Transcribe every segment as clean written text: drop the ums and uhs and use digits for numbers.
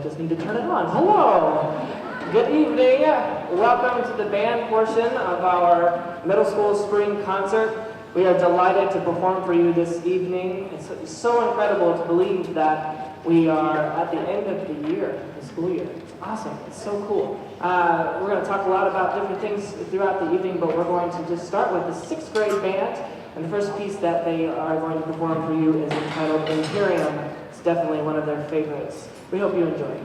just need to turn it on. Hello. Good evening. Welcome to the band portion of our middle school spring concert. We are delighted to perform for you this evening. It's so incredible to believe that we are at the end of the year, the school year. It's awesome. It's so cool. We're going to talk a lot about different things throughout the evening, but we're going to just start with the 6th grade band. And the first piece that they are going to perform for you is entitled Imperium. It's definitely one of their favorites. We hope you enjoy it.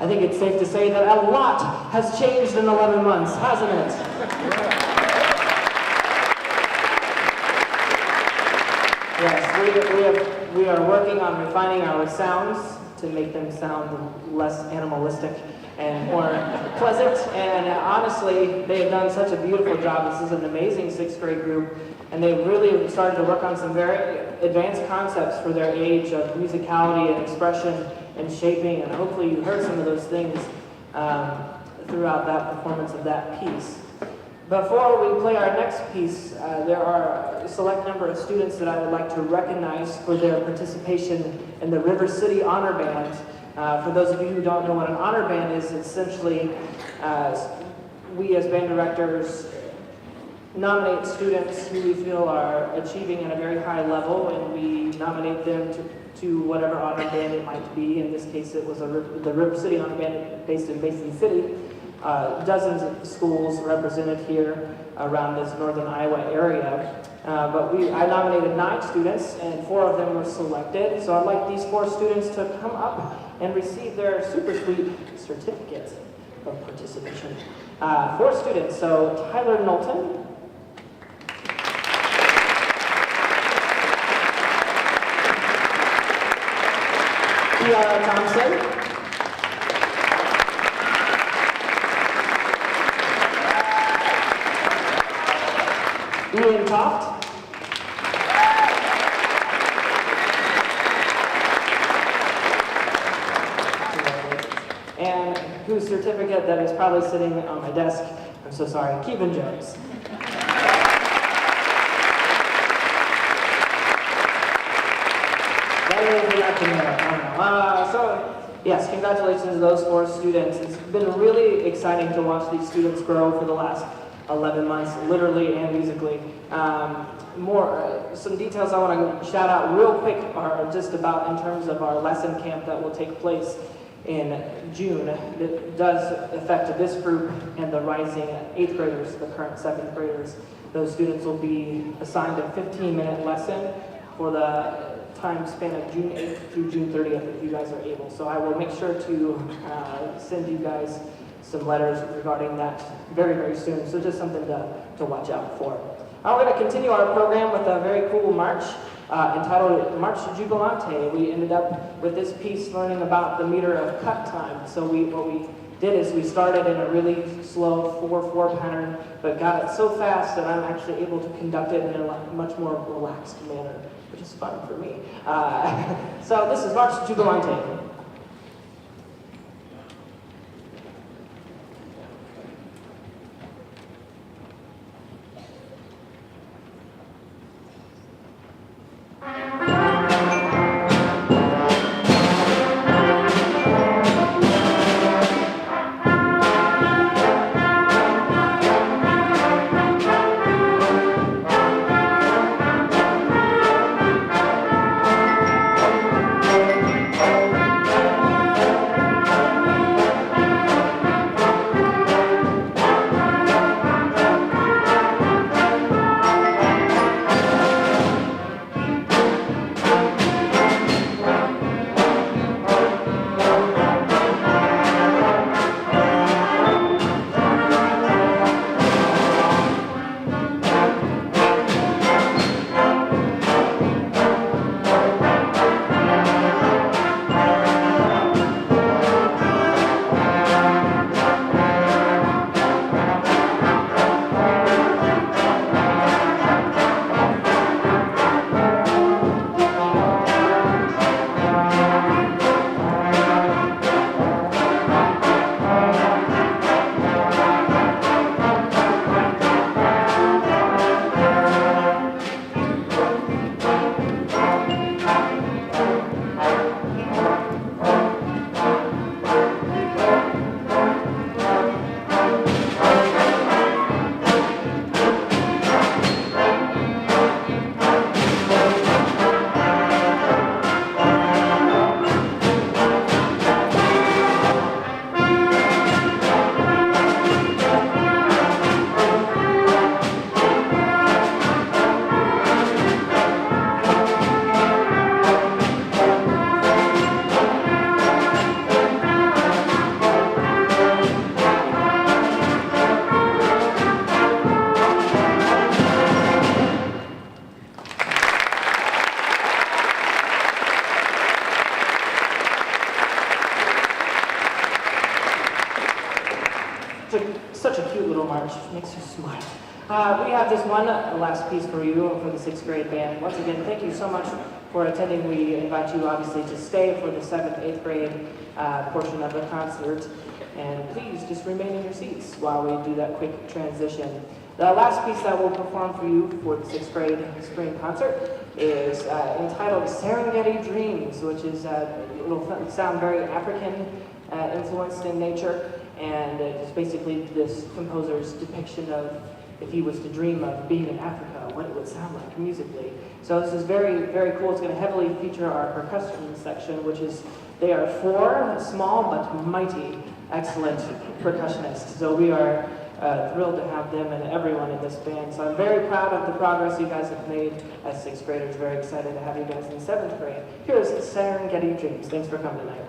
I think it's safe to say that a lot has changed in 11 months, hasn't it? Yes, we are working on refining our sounds to make them sound less animalistic and more pleasant. And honestly, they have done such a beautiful job. This is an amazing 6th grade group. And they've really started to work on some very advanced concepts for their age of musicality and expression and shaping, and hopefully you heard some of those things throughout that performance of that piece. Before we play our next piece, there are a select number of students that I would like to recognize for their participation in the River City Honor Band. For those of you who don't know what an honor band is, essentially we as band directors nominate students who we feel are achieving at a very high level, and we nominate them to whatever honor band it might be. In this case, it was the River City Honor Band based in Mason City. Dozens of schools represented here around this northern Iowa area. But I nominated 9 students, and 4 of them were selected. So I'd like these 4 students to come up and receive their super sweet certificate of participation. 4 students, so Tyler Knowlton, Tiara Thompson, Julian Toft. And whose certificate that is probably sitting on my desk, I'm so sorry, Keevan Jones. So, yes, congratulations to those 4 students. It's been really exciting to watch these students grow for the last 11 months, literally and musically. Some details I want to shout out real quick are just about in terms of our lesson camp that will take place in June. It does affect this group and the rising 8th graders, the current 7th graders. Those students will be assigned a 15-minute lesson for the time span of June 8th through June 30th if you guys are able. So I will make sure to send you guys some letters regarding that very, very soon. So just something to watch out for. We're going to continue our program with a very cool march entitled March Jubilante. We ended up with this piece learning about the meter of cut time. So what we did is we started in a really slow 4/4 pattern, but got it so fast that I'm actually able to conduct it in a much more relaxed manner, which is fun for me. So this is March Jubilante. Such a cute little march, makes you smile. We have this one last piece for you for the 6th grade band. Once again, thank you so much for attending. We invite you obviously to stay for the 7th, 8th grade portion of the concert. And please just remain in your seats while we do that quick transition. The last piece that we'll perform for you for the 6th grade spring concert is entitled Serengeti Dreams, which is it'll sound very African influenced in nature. And it's basically this composer's depiction of if he was to dream of being in Africa, what it would sound like musically. So this is very, very cool. It's going to heavily feature our percussion section, which is, they are 4 small but mighty, excellent percussionists. So we are thrilled to have them and everyone in this band. So I'm very proud of the progress you guys have made as 6th graders. Very excited to have you guys in 7th grade. Here's Serengeti Dreams. Thanks for coming tonight.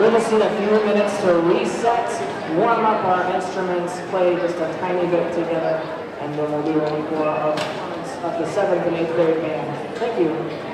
We just need a few minutes to reset, warm up our instruments, play just a tiny bit together, and then we'll be ready for our performance of the 7th and 8th grade band. Thank you.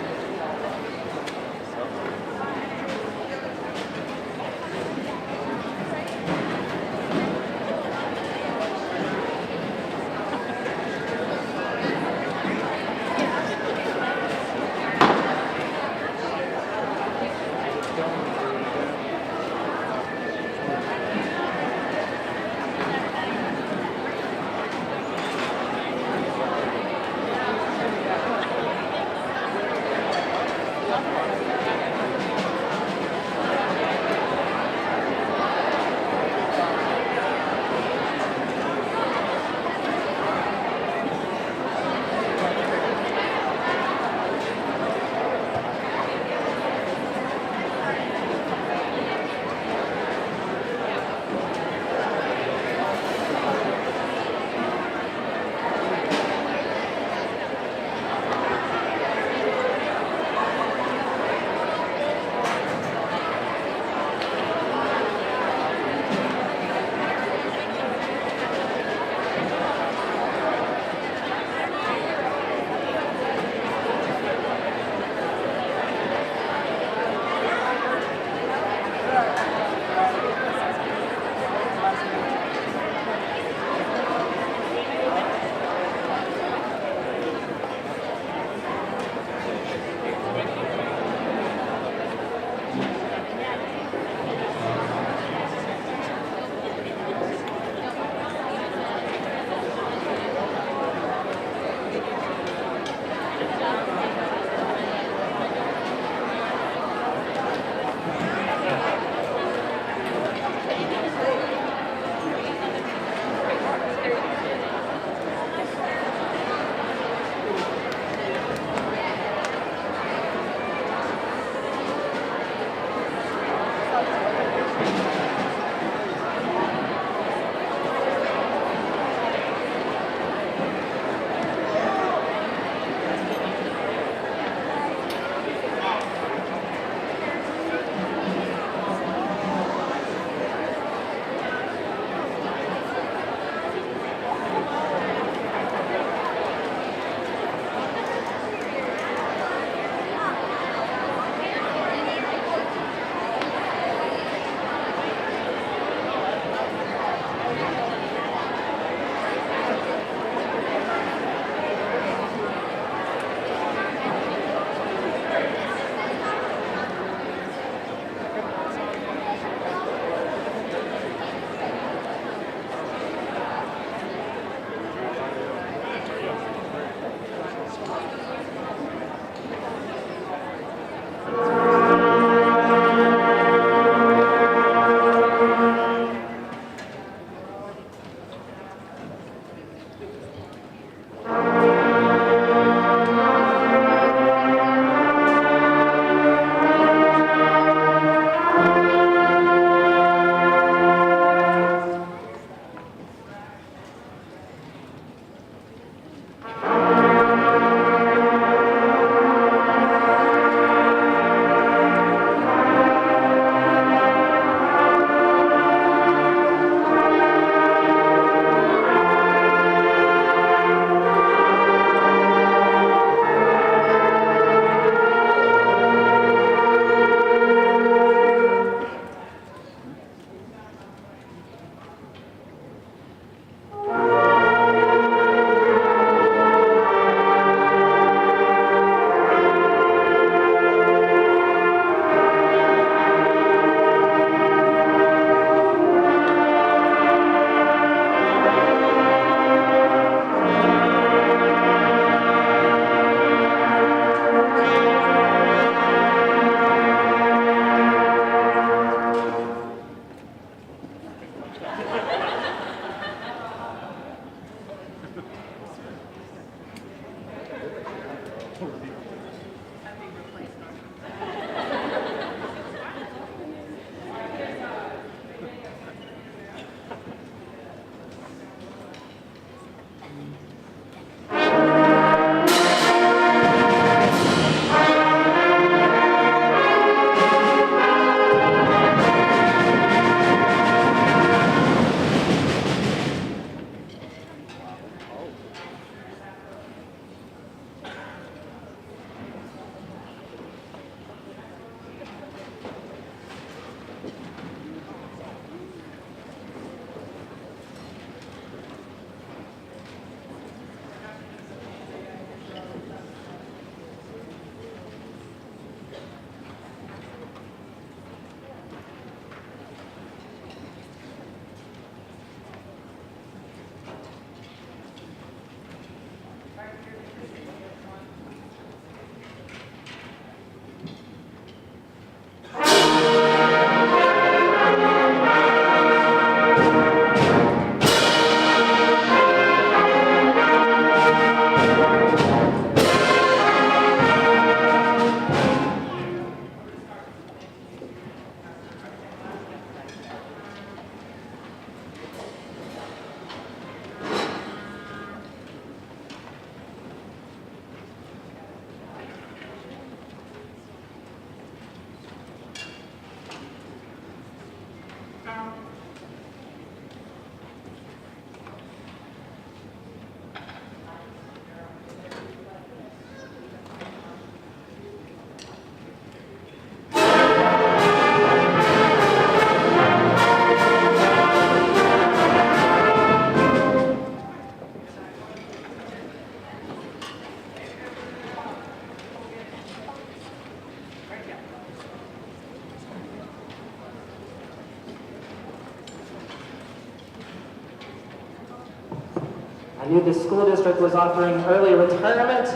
I knew the school district was offering early retirement,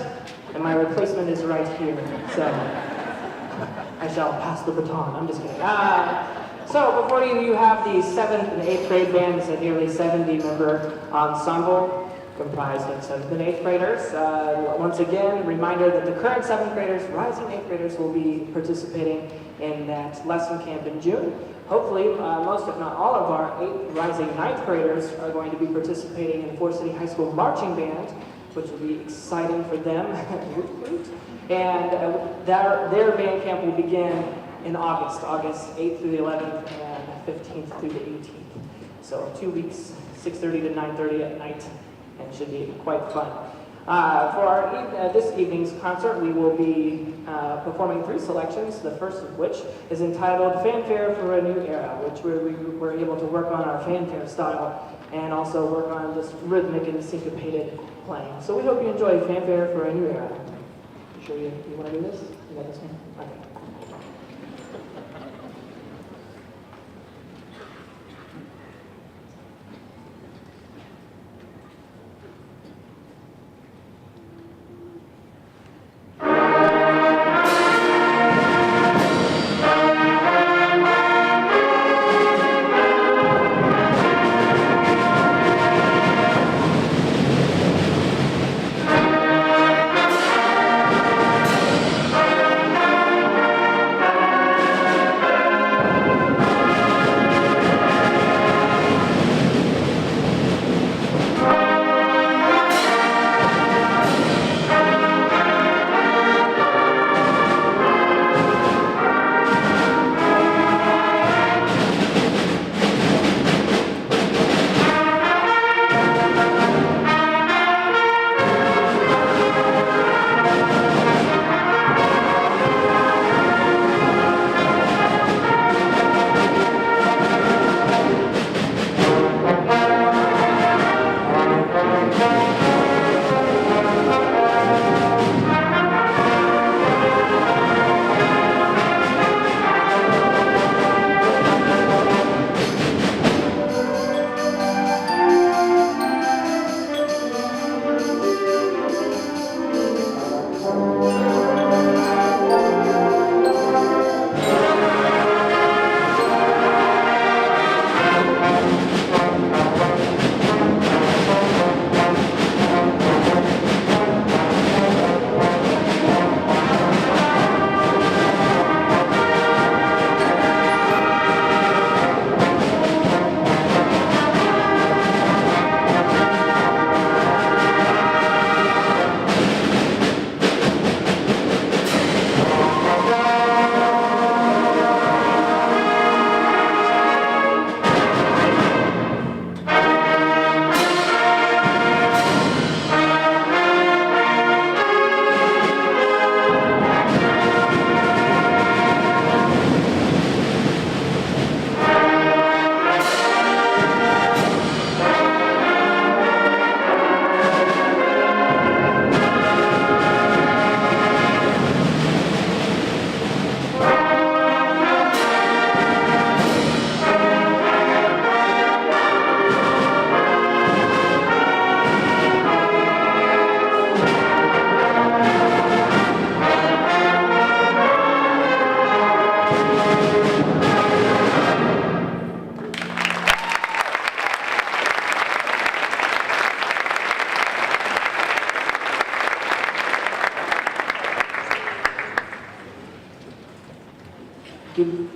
and my replacement is right here. So I shall pass the baton. I'm just kidding. So before you, you have the 7th and 8th grade band. It's a nearly 70-member ensemble comprised of 7th and 8th graders. Once again, reminder that the current 7th graders, rising 8th graders, will be participating in that lesson camp in June. Hopefully, most if not all of our rising 9th graders are going to be participating in Forest City High School Marching Band, which will be exciting for them. And their band camp will begin in August 8th through the 11th and 15th through the 18th. So 2 weeks, 6:30 to 9:30 at night, and should be quite fun. For our this evening's concert, we will be performing 3 selections, the first of which is entitled Fanfare for a New Era, which we were able to work on our fanfare style and also work on just rhythmic and syncopated playing. So we hope you enjoy Fanfare for a New Era. You sure you want to do this? You got this one? Okay.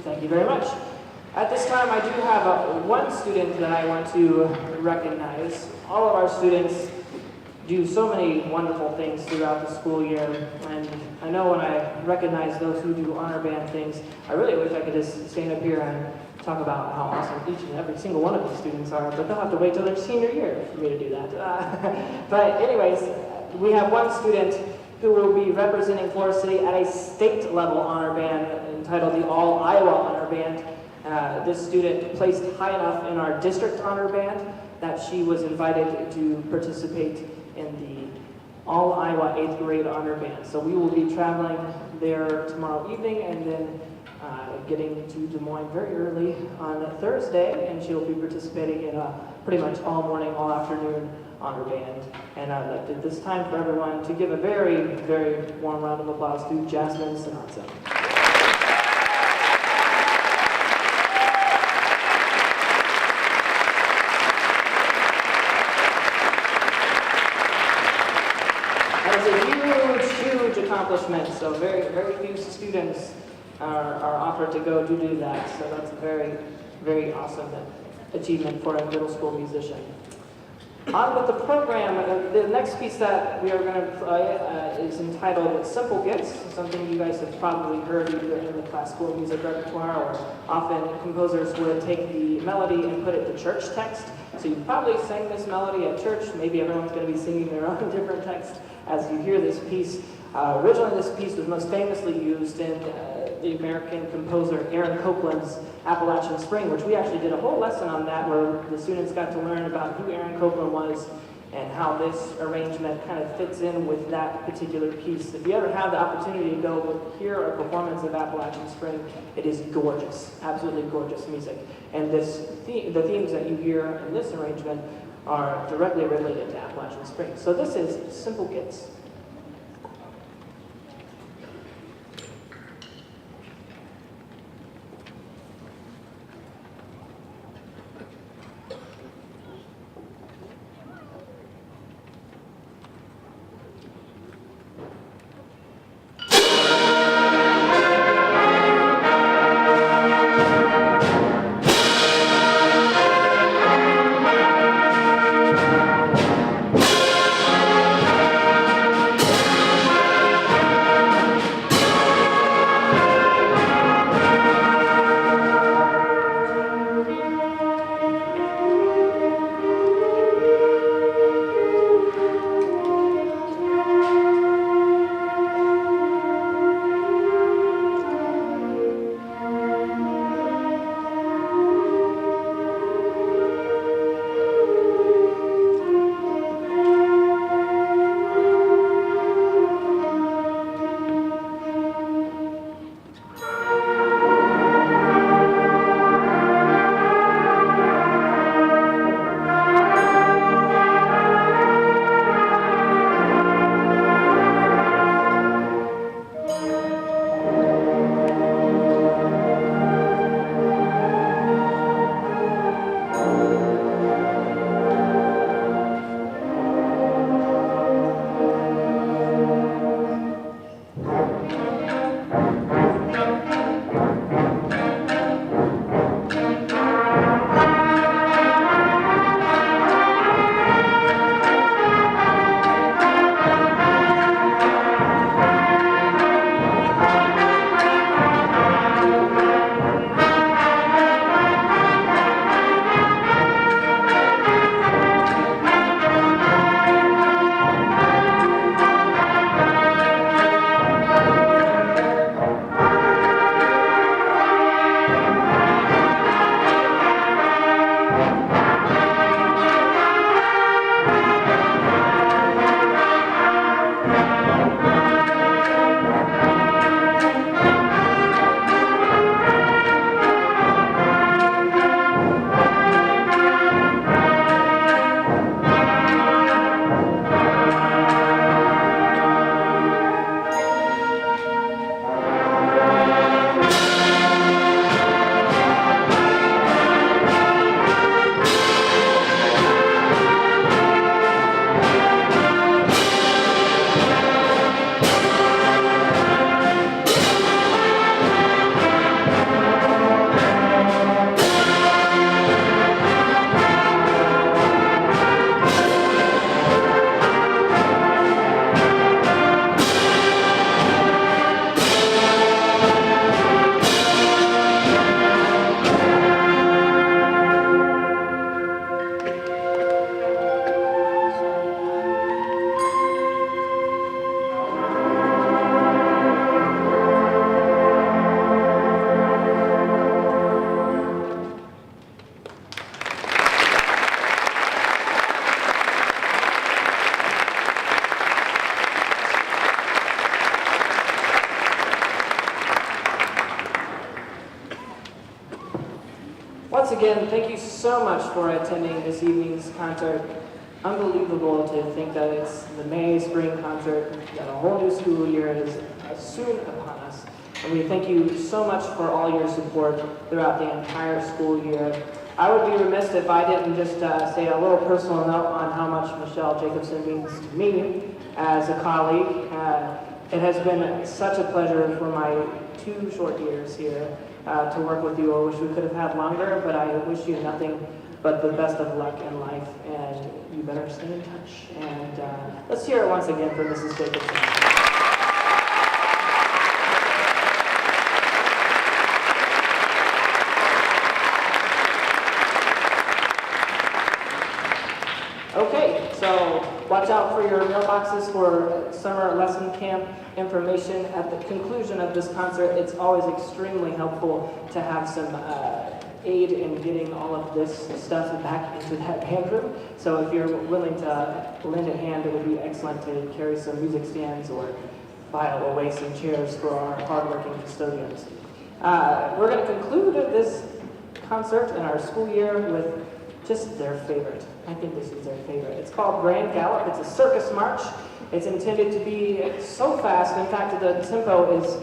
Thank you very much. At this time, I do have one student that I want to recognize. All of our students do so many wonderful things throughout the school year, and I know when I recognize those who do honor band things, I really wish I could just stand up here and talk about how awesome each and every single one of these students are, but they'll have to wait till their senior year for me to do that. But anyways, we have one student who will be representing Forest City at a state-level honor band entitled the All Iowa Honor Band. This student placed high enough in our district honor band that she was invited to participate in the All Iowa 8th grade honor band. So we will be traveling there tomorrow evening and then getting to Des Moines very early on Thursday, and she'll be participating in a pretty much all morning, all afternoon Honor Band. And I'd like to, this time for everyone to give a very, very warm round of applause to Jasmine Sinatra. Huge accomplishment. So very, very few students are offered to go to do that. So that's a very, very awesome achievement for a middle school musician. On with the program, the next piece that we are going to play is entitled Simple Gifts, something you guys have probably heard either in the classical music repertoire, or often composers would take the melody and put it to church text. So you probably sang this melody at church. Maybe everyone's going to be singing their own different text as you hear this piece. Originally, this piece was most famously used in the American composer Aaron Copland's Appalachian Spring, which we actually did a whole lesson on that, where the students got to learn about who Aaron Copland was and how this arrangement kind of fits in with that particular piece. If you ever have the opportunity to go hear a performance of Appalachian Spring, it is gorgeous, absolutely gorgeous music. And the themes that you hear in this arrangement are directly related to Appalachian Spring. So this is Simple Gifts. Once again, thank you so much for attending this evening's concert. unbelievable to think that it's the May spring concert, that a whole new school year is soon upon us. And we thank you so much for all your support throughout the entire school year. I would be remiss if I didn't just say a little personal note on how much Michelle Jacobson means to me as a colleague. It has been such a pleasure for my 2 short years here to work with you. I wish we could have had longer, but I wish you nothing but the best of luck in life, and you better stay in touch. And let's hear it once again for Mrs. Jacobson. Okay, so watch out for your mailboxes for summer lesson camp information. At the conclusion of this concert, it's always extremely helpful to have some aid in getting all of this stuff back into that band room. So if you're willing to lend a hand, it would be excellent to carry some music stands or file away some chairs for our hardworking custodians. We're going to conclude this concert in our school year with just their favorite. I think this is their favorite. It's called Grand Gallop. It's a circus march. It's intended to be so fast. In fact, the tempo is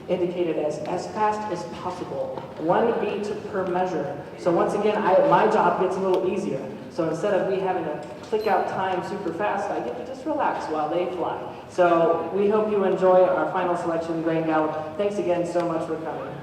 indicated as fast as possible. 1 beat per measure. So once again, my job gets a little easier. So instead of me having to click out time super fast, I get to just relax while they fly. So we hope you enjoy our final selection, Grand Gallop. Thanks again so much for coming.